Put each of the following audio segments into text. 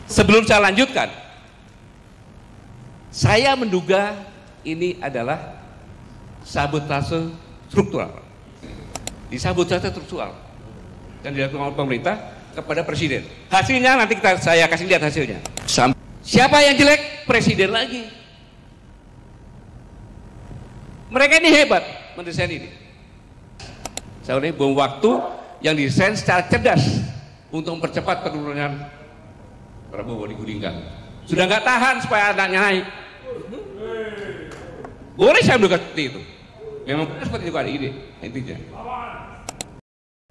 Sebelum saya lanjutkan, saya menduga ini adalah sabotase struktural. Disabotase struktural yang dilakukan oleh pemerintah kepada presiden. Hasilnya nanti saya kasih lihat hasilnya. Siapa yang jelek? Presiden lagi. Mereka ini hebat mendesain ini. Saya udah bom waktu yang didesain secara cerdas untuk mempercepat penurunan Prabowo digulingkan. Sudah nggak tahan supaya anaknya naik. Boleh saya menduga seperti itu. Memang seperti itu ada ide intinya.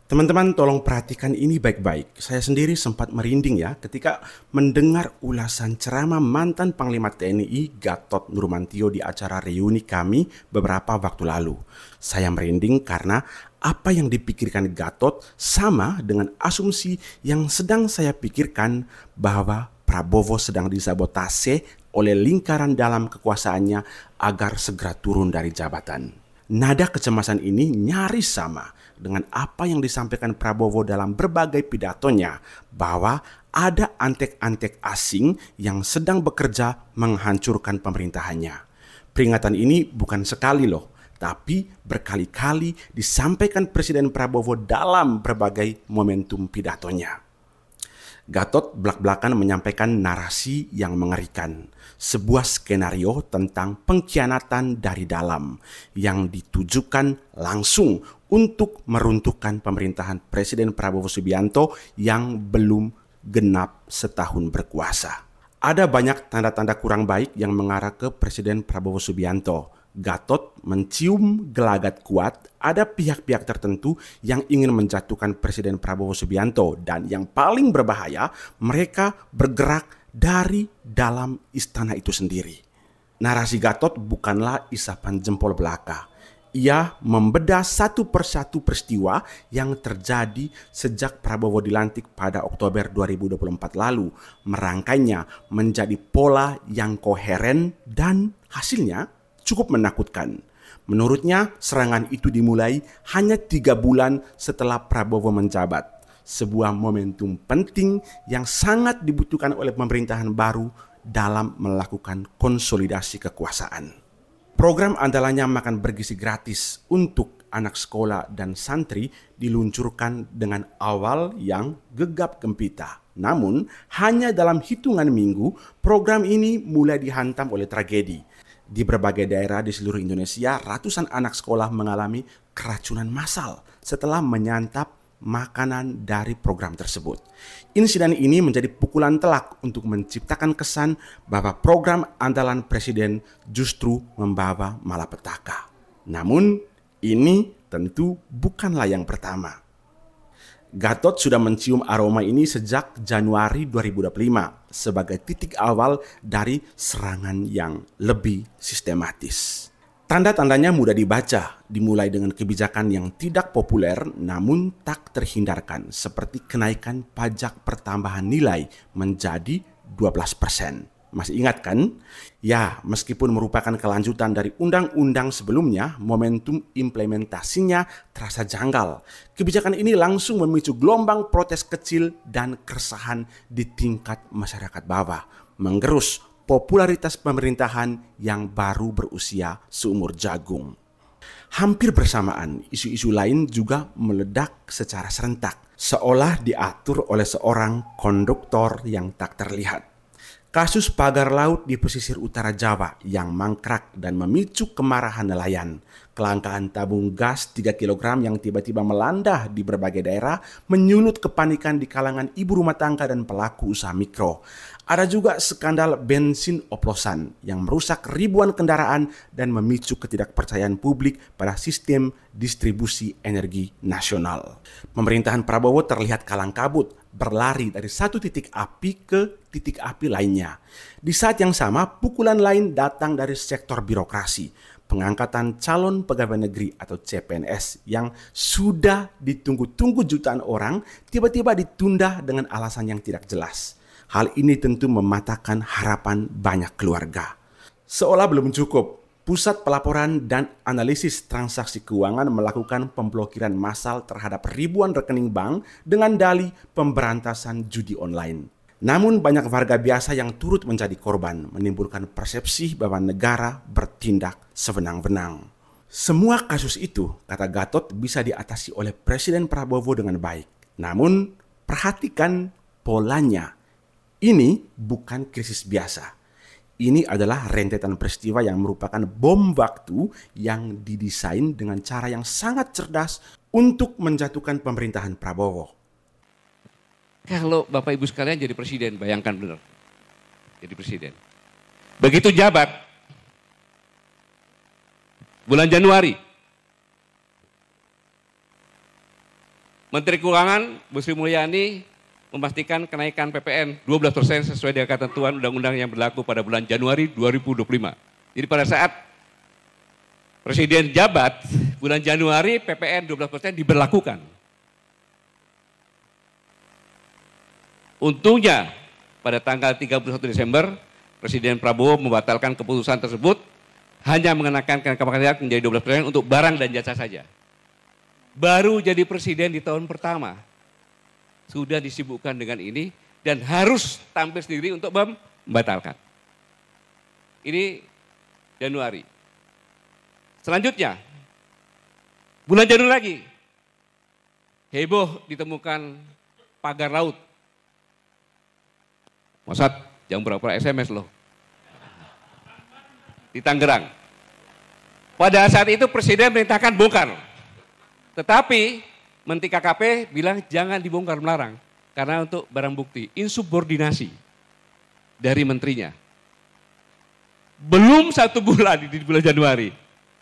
Teman-teman tolong perhatikan ini baik-baik. Saya sendiri sempat merinding ya ketika mendengar ulasan ceramah mantan Panglima TNI Gatot Nurmantio di acara reuni kami beberapa waktu lalu. Saya merinding karena apa yang dipikirkan Gatot sama dengan asumsi yang sedang saya pikirkan bahwa Prabowo sedang disabotase oleh lingkaran dalam kekuasaannya agar segera turun dari jabatan. Nada kecemasan ini nyaris sama dengan apa yang disampaikan Prabowo dalam berbagai pidatonya bahwa ada antek-antek asing yang sedang bekerja menghancurkan pemerintahannya. Peringatan ini bukan sekali loh, tapi berkali-kali disampaikan Presiden Prabowo dalam berbagai momentum pidatonya. Gatot belak-belakan menyampaikan narasi yang mengerikan, sebuah skenario tentang pengkhianatan dari dalam yang ditujukan langsung untuk meruntuhkan pemerintahan Presiden Prabowo Subianto yang belum genap setahun berkuasa. Ada banyak tanda-tanda kurang baik yang mengarah ke Presiden Prabowo Subianto. Gatot mencium gelagat kuat ada pihak-pihak tertentu yang ingin menjatuhkan Presiden Prabowo Subianto, dan yang paling berbahaya, mereka bergerak dari dalam istana itu sendiri. Narasi Gatot bukanlah isapan jempol belaka. Ia membedah satu persatu peristiwa yang terjadi sejak Prabowo dilantik pada Oktober 2024 lalu, merangkainya menjadi pola yang koheren dan hasilnya cukup menakutkan. Menurutnya, serangan itu dimulai hanya 3 bulan setelah Prabowo menjabat. Sebuah momentum penting yang sangat dibutuhkan oleh pemerintahan baru dalam melakukan konsolidasi kekuasaan. Program andalannya makan bergizi gratis untuk anak sekolah dan santri diluncurkan dengan awal yang gegap gempita. Namun, hanya dalam hitungan minggu, program ini mulai dihantam oleh tragedi. Di berbagai daerah di seluruh Indonesia, ratusan anak sekolah mengalami keracunan massal setelah menyantap makanan dari program tersebut. Insiden ini menjadi pukulan telak untuk menciptakan kesan bahwa program andalan Presiden justru membawa malapetaka. Namun, ini tentu bukanlah yang pertama. Gatot sudah mencium aroma ini sejak Januari 2025 sebagai titik awal dari serangan yang lebih sistematis. Tanda-tandanya mudah dibaca, dimulai dengan kebijakan yang tidak populer namun tak terhindarkan, seperti kenaikan pajak pertambahan nilai menjadi 12%. Masih ingat kan? Ya, meskipun merupakan kelanjutan dari undang-undang sebelumnya, momentum implementasinya terasa janggal. Kebijakan ini langsung memicu gelombang protes kecil dan keresahan di tingkat masyarakat bawah, menggerus popularitas pemerintahan yang baru berusia seumur jagung. Hampir bersamaan, isu-isu lain juga meledak secara serentak, seolah diatur oleh seorang konduktor yang tak terlihat. Kasus pagar laut di pesisir utara Jawa yang mangkrak dan memicu kemarahan nelayan. Kelangkaan tabung gas 3 kg yang tiba-tiba melanda di berbagai daerah menyulut kepanikan di kalangan ibu rumah tangga dan pelaku usaha mikro. Ada juga skandal bensin oplosan yang merusak ribuan kendaraan dan memicu ketidakpercayaan publik pada sistem distribusi energi nasional. Pemerintahan Prabowo terlihat kalang kabut, berlari dari satu titik api ke titik api lainnya. Di saat yang sama, pukulan lain datang dari sektor birokrasi. Pengangkatan calon pegawai negeri atau CPNS yang sudah ditunggu-tunggu jutaan orang tiba-tiba ditunda dengan alasan yang tidak jelas. Hal ini tentu mematahkan harapan banyak keluarga. Seolah belum cukup, Pusat Pelaporan dan Analisis Transaksi Keuangan melakukan pemblokiran massal terhadap ribuan rekening bank dengan dalih pemberantasan judi online. Namun banyak warga biasa yang turut menjadi korban, menimbulkan persepsi bahwa negara bertindak sewenang-wenang. Semua kasus itu, kata Gatot, bisa diatasi oleh Presiden Prabowo dengan baik. Namun, perhatikan polanya. Ini bukan krisis biasa. Ini adalah rentetan peristiwa yang merupakan bom waktu yang didesain dengan cara yang sangat cerdas untuk menjatuhkan pemerintahan Prabowo. Kalau Bapak Ibu sekalian jadi presiden, bayangkan benar. Jadi presiden. Begitu jabat, bulan Januari, Menteri Keuangan Bu Sri Mulyani memastikan kenaikan PPN 12% sesuai dengan ketentuan undang-undang yang berlaku pada bulan Januari 2025. Jadi pada saat Presiden jabat, bulan Januari PPN 12% diberlakukan. Untungnya pada tanggal 31 Desember, Presiden Prabowo membatalkan keputusan tersebut, hanya mengenakan kenaikan pajak menjadi 12% untuk barang dan jasa saja. Baru jadi presiden di tahun pertama, sudah disibukkan dengan ini dan harus tampil sendiri untuk membatalkan. Ini Januari. Selanjutnya, bulan Januari lagi, heboh ditemukan pagar laut. Masa jam berapa SMS loh. Di Tangerang. Pada saat itu Presiden merintahkan bongkar. Tetapi Menteri KKP bilang jangan dibongkar, melarang. Karena untuk barang bukti, insubordinasi dari menterinya. Belum 1 bulan di bulan Januari,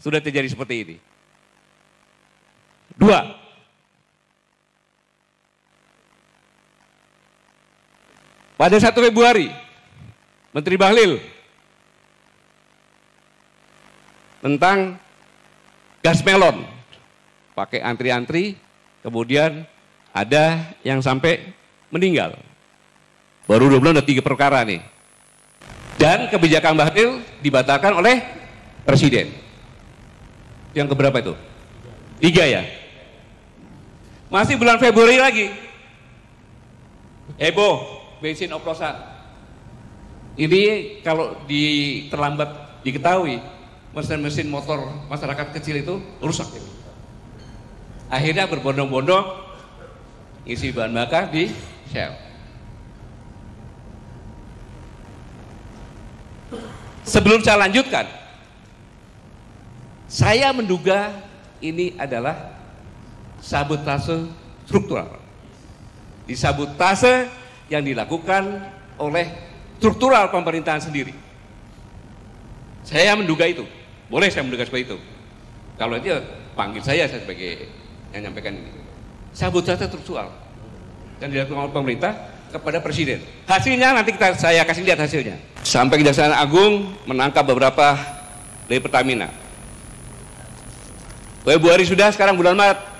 sudah terjadi seperti ini. 2. Pada 1 Februari, Menteri Bahlil tentang gas melon, pakai antri-antri, kemudian ada yang sampai meninggal. Baru 2 bulan ada 3 perkara nih. Dan kebijakan Bahlil dibatalkan oleh Presiden. Yang keberapa itu? 3 ya? Masih bulan Februari lagi. Heboh. Bensin oplosan. Ini kalau terlambat diketahui, mesin-mesin motor masyarakat kecil itu rusak. Akhirnya berbondong-bondong isi bahan bakar di Shell. Sebelum saya lanjutkan, saya menduga ini adalah sabotase struktural. Disabotase yang dilakukan oleh struktural pemerintahan sendiri. Saya menduga itu. Boleh saya menduga seperti itu. Kalau dia panggil saya sebagai yang menyampaikan ini. Sabotase struktural yang dilakukan oleh pemerintah kepada Presiden. Hasilnya nanti saya kasih lihat hasilnya. Sampai Kejaksaan Agung menangkap beberapa dari Pertamina. Februari sudah, sekarang bulan Maret.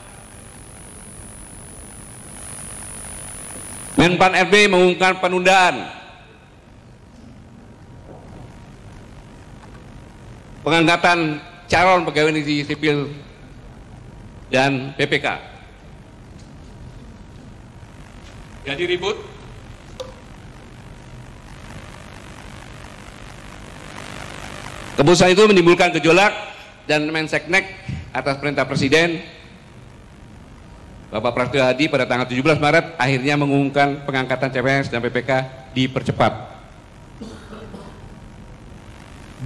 Menpan RB mengumumkan penundaan pengangkatan calon pegawai negeri sipil dan PPK. Jadi ribut. Keputusan itu menimbulkan gejolak dan Menseknek atas perintah Presiden Bapak Prasetyo Hadi pada tanggal 17 Maret akhirnya mengumumkan pengangkatan CPNS dan PPK dipercepat.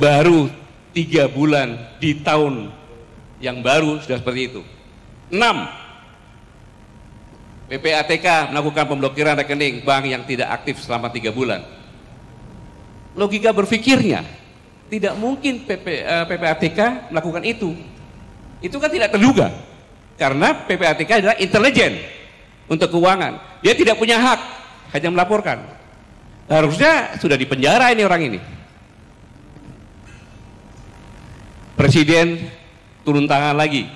Baru 3 bulan di tahun yang baru sudah seperti itu. 6. PPATK melakukan pemblokiran rekening bank yang tidak aktif selama 3 bulan. Logika berpikirnya, tidak mungkin PPATK melakukan itu. Itu kan tidak terduga. Karena PPATK adalah intelijen untuk keuangan. Dia tidak punya hak, hanya melaporkan. Harusnya sudah dipenjara ini orang ini. Presiden turun tangan lagi.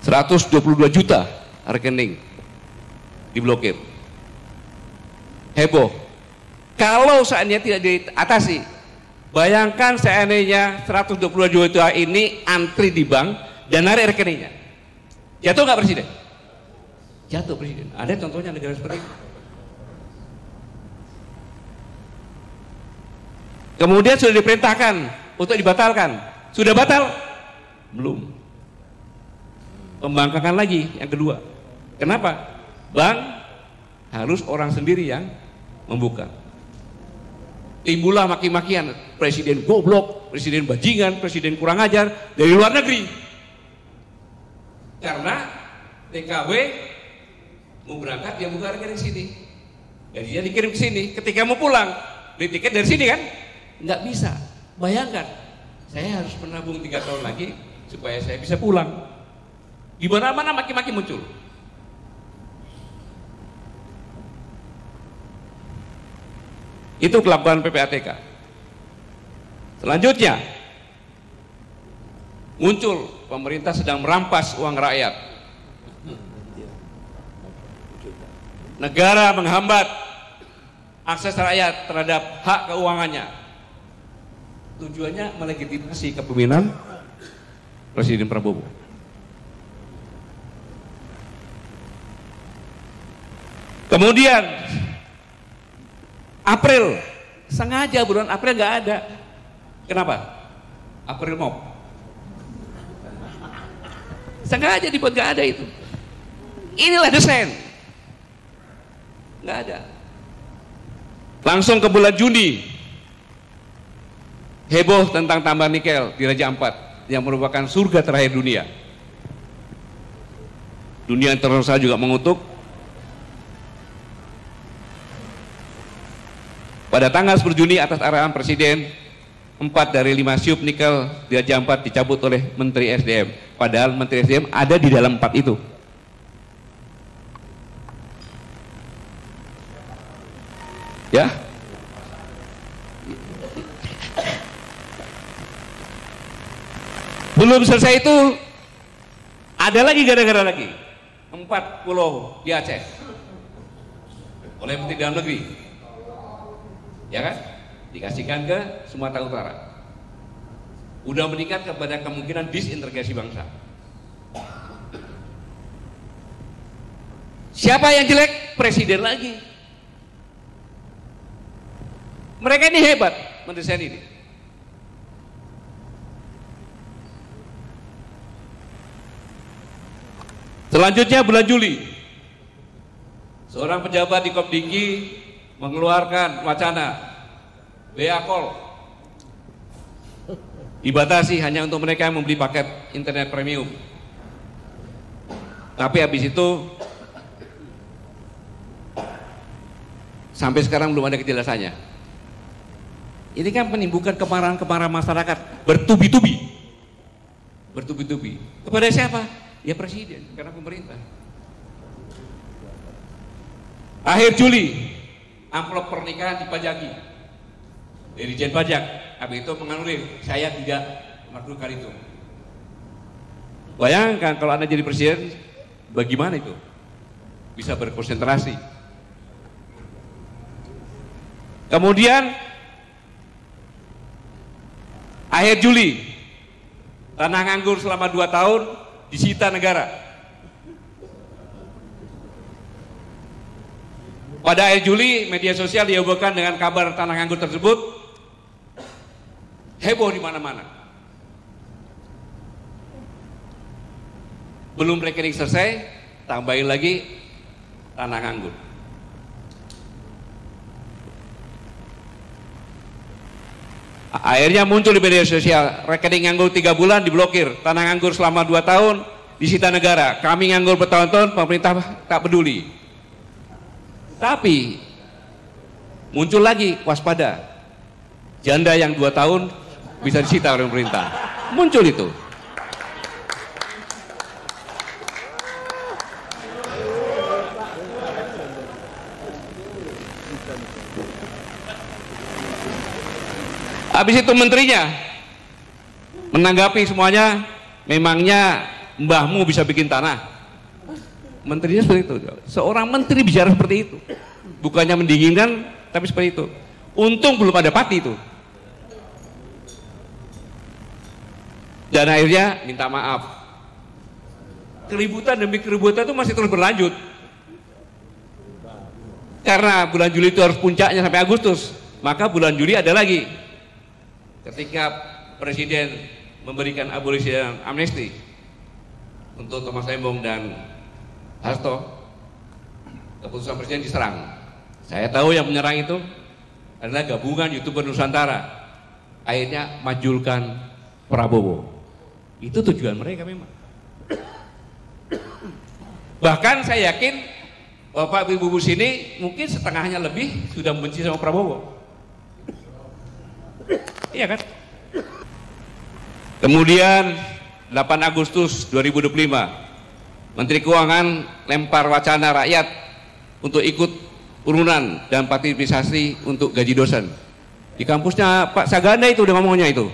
122 juta rekening diblokir. Heboh. Kalau seandainya tidak diatasi, bayangkan seandainya 122 juta ini antri di bank dan narik rekeningnya. Jatuh nggak Presiden? Jatuh presiden. Ada contohnya negara seperti itu. Kemudian sudah diperintahkan untuk dibatalkan. Sudah batal? Belum. Pembangkangan lagi yang kedua. Kenapa? Bank harus orang sendiri yang membuka. Timbullah maki-makian, presiden goblok, presiden bajingan, presiden kurang ajar dari luar negeri. Karena TKW mau berangkat dia buka rekening sini, jadi dia dikirim ke sini. Ketika mau pulang beli tiket dari sini kan nggak bisa. Bayangkan, saya harus menabung 3 tahun lagi supaya saya bisa pulang. Di mana-mana maki-maki muncul. Itu kelakuan PPATK. Selanjutnya muncul pemerintah sedang merampas uang rakyat. Negara menghambat akses rakyat terhadap hak keuangannya. Tujuannya melegitimasi kepemimpinan Presiden Prabowo. Kemudian April, sengaja bulan April nggak ada. Kenapa? April Mop. Sengaja dibuat nggak ada itu. Inilah desain. Nggak ada. Langsung ke bulan Juni, heboh tentang tambang nikel di Raja Ampat yang merupakan surga terakhir dunia. Dunia internasional juga mengutuk. Pada tanggal 10 Juni atas arahan Presiden, 4 dari 5 siup nikel di Raja Ampat dicabut oleh Menteri SDM. Padahal Menteri SDM ada di dalam 4 itu. Ya. Belum selesai itu, ada lagi gara-gara lagi. 4 pulau di Aceh oleh Menteri Dalam Negeri. Ya kan? Dikasihkan ke Sumatera Utara. Udah meningkat kepada kemungkinan disintegrasi bangsa. Siapa yang jelek? Presiden lagi. Mereka ini hebat mendesain ini. Selanjutnya bulan Juli, seorang pejabat di Kopdinggi mengeluarkan wacana Beakol dibatasi hanya untuk mereka yang membeli paket internet premium. Tapi habis itu sampai sekarang belum ada kejelasannya. Ini kan menimbulkan kemarahan masyarakat bertubi-tubi. Bertubi-tubi. Kepada siapa? Ya presiden, karena pemerintah. Akhir Juli, amplop pernikahan dipajaki dari Dirjen Pajak. Habis itu menganulir, saya tidak melakukan itu. Bayangkan kalau Anda jadi presiden, bagaimana itu? Bisa berkonsentrasi. Kemudian akhir Juli, tanah nganggur selama 2 tahun disita negara. Pada akhir Juli, media sosial dihebohkan dengan kabar tanah nganggur tersebut. Heboh di mana-mana. Belum rekening selesai, tambahin lagi tanah nganggur. Akhirnya muncul di media sosial, rekening nganggur 3 bulan diblokir, tanah nganggur selama 2 tahun disita negara. Kami nganggur bertahun-tahun, pemerintah tak peduli. Tapi muncul lagi, waspada, janda yang 2 tahun bisa disita oleh pemerintah. Muncul itu. Habis itu menterinya menanggapi semuanya, memangnya mbahmu bisa bikin tanah? Menterinya seperti itu. Seorang menteri bicara seperti itu, bukannya mendinginkan, tapi seperti itu. Untung belum ada pati itu. Dan akhirnya minta maaf. Keributan demi keributan itu masih terus berlanjut. Karena bulan Juli itu harus puncaknya sampai Agustus, maka bulan Juli ada lagi. Ketika Presiden memberikan abolisi dan amnesti untuk Thomas Lembong dan Hasto, keputusan Presiden diserang. Saya tahu yang menyerang itu adalah gabungan YouTuber Nusantara. Akhirnya majulkan Prabowo. Itu tujuan mereka memang. Bahkan saya yakin Bapak Ibu sini mungkin setengahnya lebih sudah membenci sama Prabowo. Iya kan? Kemudian 8 Agustus 2025, Menteri Keuangan lempar wacana rakyat untuk ikut urunan dan partisipasi untuk gaji dosen. Di kampusnya Pak Saganda itu udah ngomongnya itu.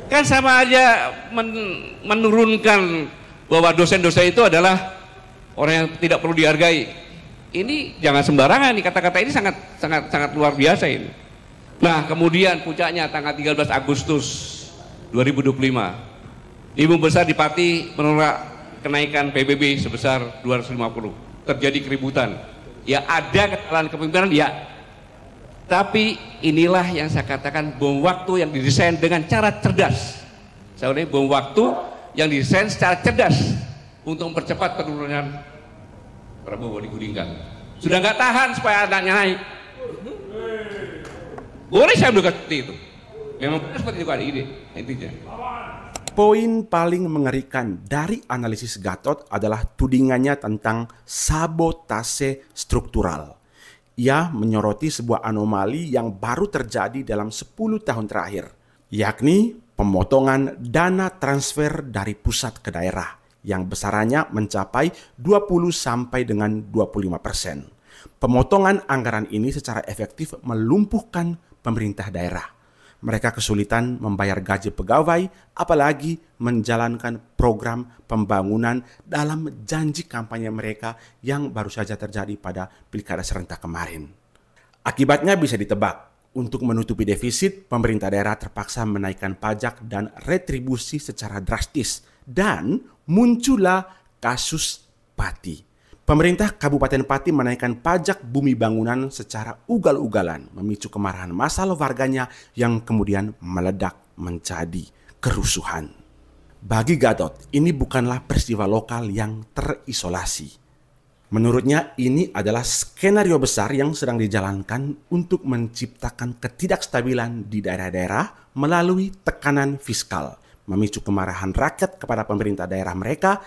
Kan sama aja menurunkan bahwa dosen-dosen itu adalah orang yang tidak perlu dihargai. Ini jangan sembarangan nih, kata-kata ini sangat luar biasa ini. Nah, kemudian puncaknya tanggal 13 Agustus 2025, Ibu Besar di Pati menolak kenaikan PBB sebesar 250. Terjadi keributan. Ya ada kesalahan kepemimpinan, ya. Tapi inilah yang saya katakan bom waktu yang didesain dengan cara cerdas. Saya ulangi, bom waktu yang didesain secara cerdas untuk mempercepat penurunan Prabowo digulingkan. Sudah nggak tahan supaya anaknya naik. Boleh saya bilang seperti itu. Memang seperti itu kan ide intinya. Poin paling mengerikan dari analisis Gatot adalah tudingannya tentang sabotase struktural. Ia menyoroti sebuah anomali yang baru terjadi dalam 10 tahun terakhir, yakni pemotongan dana transfer dari pusat ke daerah yang besarannya mencapai 20 sampai dengan 25%. Pemotongan anggaran ini secara efektif melumpuhkan pemerintah daerah. Mereka kesulitan membayar gaji pegawai, apalagi menjalankan program pembangunan dalam janji kampanye mereka yang baru saja terjadi pada pilkada serentak kemarin. Akibatnya bisa ditebak. Untuk menutupi defisit, pemerintah daerah terpaksa menaikkan pajak dan retribusi secara drastis. Dan muncullah kasus Pati. Pemerintah Kabupaten Pati menaikkan pajak bumi bangunan secara ugal-ugalan, memicu kemarahan massal warganya yang kemudian meledak menjadi kerusuhan. Bagi Gatot, ini bukanlah peristiwa lokal yang terisolasi. Menurutnya ini adalah skenario besar yang sedang dijalankan untuk menciptakan ketidakstabilan di daerah-daerah melalui tekanan fiskal, memicu kemarahan rakyat kepada pemerintah daerah mereka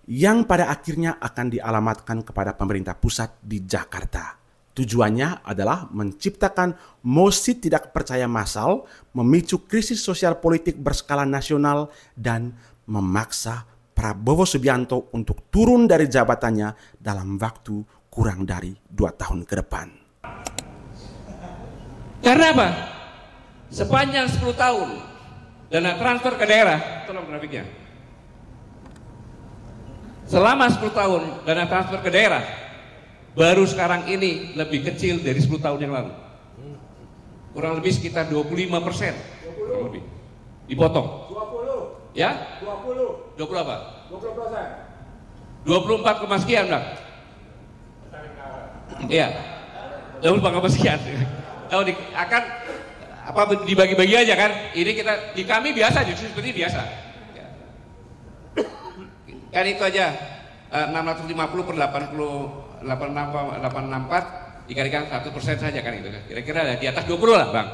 yang pada akhirnya akan dialamatkan kepada pemerintah pusat di Jakarta. Tujuannya adalah menciptakan mosi tidak percaya massal, memicu krisis sosial politik berskala nasional, dan memaksa Prabowo Subianto untuk turun dari jabatannya dalam waktu kurang dari 2 tahun ke depan. Karena apa? Sepanjang 10 tahun dana transfer ke daerah, tolong grafiknya. Selama 10 tahun dana transfer ke daerah, baru sekarang ini lebih kecil dari 10 tahun yang lalu. Kurang lebih sekitar 25%. Lebih. Dipotong. 20. Ya? 20. 20 apa? 20%. 24, sekian, Bang. Iya. 24, sekian. Tahu akan apa dibagi-bagi aja kan? Ini kita di kami biasa, justru seperti biasa. Ya. Kan itu aja 650 per 864 dikalikan 1% saja kan itu kan. Kira-kira di atas 20 lah, Bang.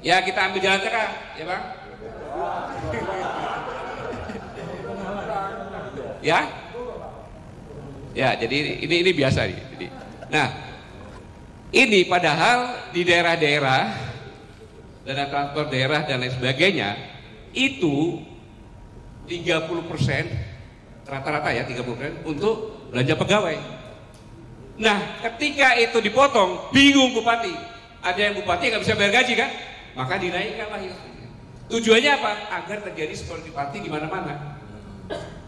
Ya kita ambil jalan tengah, ya Bang. Ya, ya. Jadi ini biasa. Jadi, nah, ini padahal di daerah-daerah, dana transfer daerah dan lain sebagainya itu 30% rata-rata ya 30% untuk belanja pegawai. Nah, ketika itu dipotong, bingung bupati. Ada yang bupati nggak bisa bayar gaji kan? Maka dinaikkanlah itu. Tujuannya apa? Agar terjadi seperti Pati di mana-mana.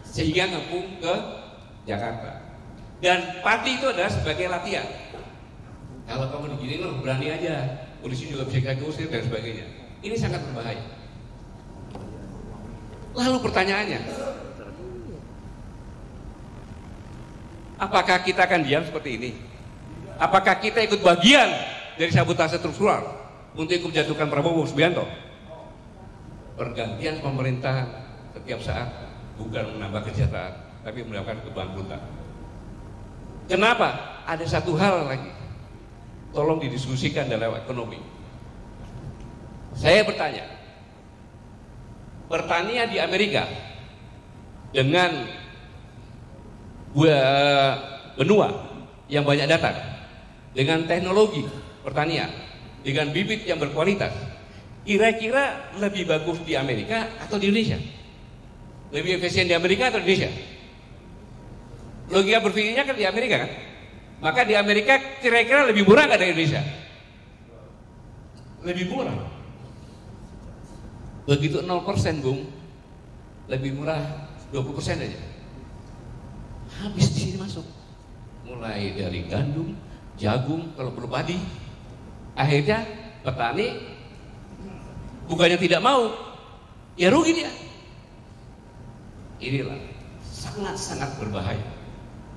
Sehingga ngepung ke Jakarta. Dan Pati itu adalah sebagai latihan. Kalau kamu digini loh, berani aja. Polisi juga bisa kita usir dan sebagainya. Ini sangat berbahaya. Lalu pertanyaannya, apakah kita akan diam seperti ini? Apakah kita ikut bagian dari sabotase struktural untuk ikut menjatuhkan Prabowo Subianto? Pergantian pemerintahan setiap saat bukan menambah kesejahteraan, tapi mendapatkan kebangkrutan. Kenapa? Ada satu hal lagi, tolong didiskusikan dalam ekonomi. Saya bertanya, pertanian di Amerika dengan benua yang banyak datang, dengan teknologi pertanian, dengan bibit yang berkualitas, kira-kira lebih bagus di Amerika atau di Indonesia? Lebih efisien di Amerika atau di Indonesia? Logika berpikirnya kan di Amerika kan? Maka di Amerika kira-kira lebih murah nggak dari Indonesia? Lebih murah. Begitu 0%, Bung, lebih murah 20% aja. Habis di sini masuk. Mulai dari gandum, jagung, kalau perlu padi. Akhirnya petani bukannya tidak mau, ya rugi dia. Inilah sangat-sangat berbahaya.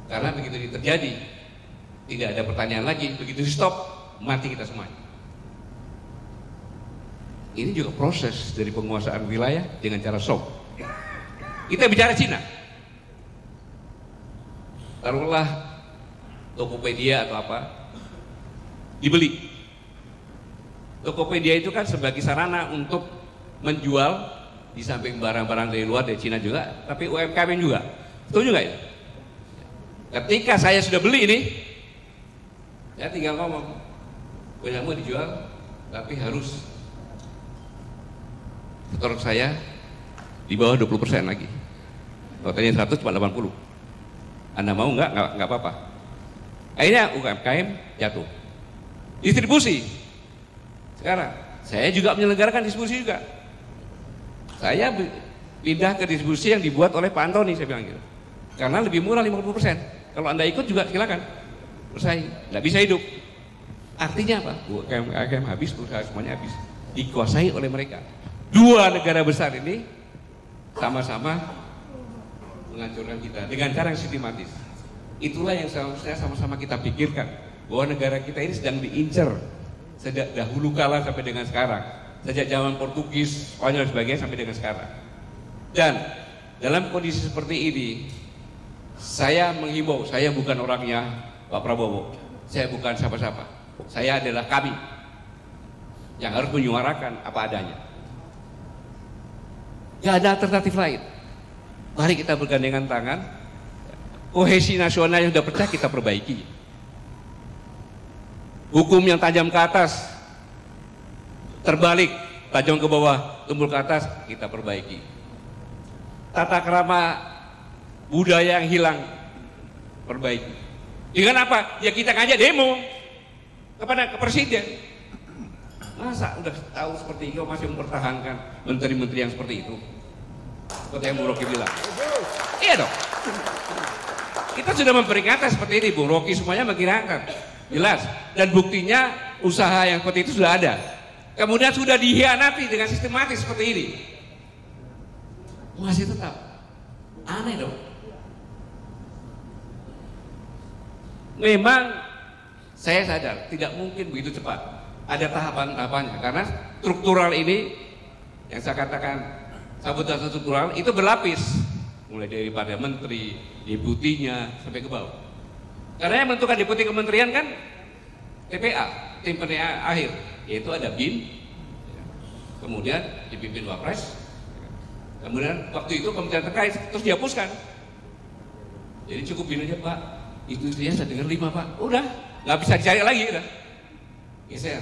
Karena begitu ini terjadi, tidak ada pertanyaan lagi. Begitu di stop, mati kita semuanya. Ini juga proses dari penguasaan wilayah dengan cara shock. Kita bicara Cina. Taruhlah Tokopedia atau apa, dibeli. Tokopedia itu kan sebagai sarana untuk menjual, di samping barang-barang dari luar, dari Cina juga, tapi UMKM juga. Betul juga ya? Ketika saya sudah beli ini, saya tinggal ngomong, punya mau dijual, tapi harus setor saya di bawah 20% lagi. Kalau tanya 100 cuma 80. Anda mau nggak apa-apa. Akhirnya UMKM jatuh. Distribusi. Sekarang saya juga menyelenggarakan distribusi juga. Saya pindah ke distribusi yang dibuat oleh Pak Antoni, saya bilang gitu. Karena lebih murah 50%. Kalau Anda ikut juga silakan. Bersaing, nggak bisa hidup. Artinya apa? UMKM habis, perusahaan semuanya habis. Dikuasai oleh mereka. Dua negara besar ini sama-sama menghancurkan kita dengan cara yang sistematis. Itulah yang seharusnya sama-sama kita pikirkan, bahwa negara kita ini sedang diincar sejak dahulu kala sampai dengan sekarang, sejak zaman Portugis, Spanyol dan sebagainya sampai dengan sekarang. Dan dalam kondisi seperti ini, saya menghimbau, saya bukan orangnya Pak Prabowo, saya bukan siapa-siapa, saya adalah kami yang harus menyuarakan apa adanya. Gak ada alternatif lain. Mari kita bergandengan tangan. Kohesi nasional yang sudah pecah kita perbaiki. Hukum yang tajam ke atas terbalik, tajam ke bawah, tumbul ke atas, kita perbaiki. Tata krama budaya yang hilang, perbaiki. Dengan apa? Ya kita ngajak demo ke presiden. Masa udah tahu seperti itu masih mempertahankan menteri-menteri yang seperti itu? Seperti yang Bu Rocky bilang. Iya dong. Kita sudah memperingatkan seperti ini, Bu Rocky semuanya mengingatkan. Jelas. Dan buktinya usaha yang seperti itu sudah ada. Kemudian sudah dihianati dengan sistematis seperti ini. Masih tetap. Aneh dong. Memang saya sadar tidak mungkin begitu cepat. Ada tahapan-tahapannya, karena struktural ini yang saya katakan sabotase struktural itu berlapis, mulai dari pada menteri, deputinya sampai ke bawah. Karena yang menentukan deputi kementerian kan TPA, tim penilaian akhir, yaitu ada BIN, kemudian dipimpin Wapres, kemudian waktu itu kementerian terkait terus dihapuskan. Jadi cukup BIN aja Pak, itu dia saya dengar 5 Pak, udah nggak bisa dicari lagi udah. Geser.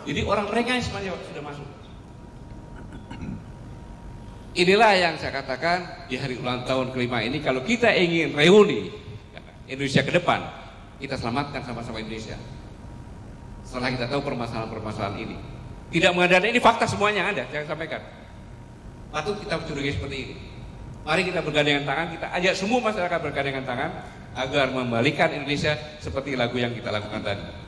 Jadi orang mereka semuanya sudah masuk. Inilah yang saya katakan di hari ulang tahun kelima ini, kalau kita ingin reuni Indonesia ke depan, kita selamatkan sama-sama Indonesia. Setelah kita tahu permasalahan-permasalahan ini, tidak mengandalkan ini fakta semuanya ada, saya sampaikan. Patut kita curigai seperti ini. Mari kita bergandengan tangan, kita ajak semua masyarakat bergandengan tangan agar membalikan Indonesia seperti lagu yang kita lakukan tadi.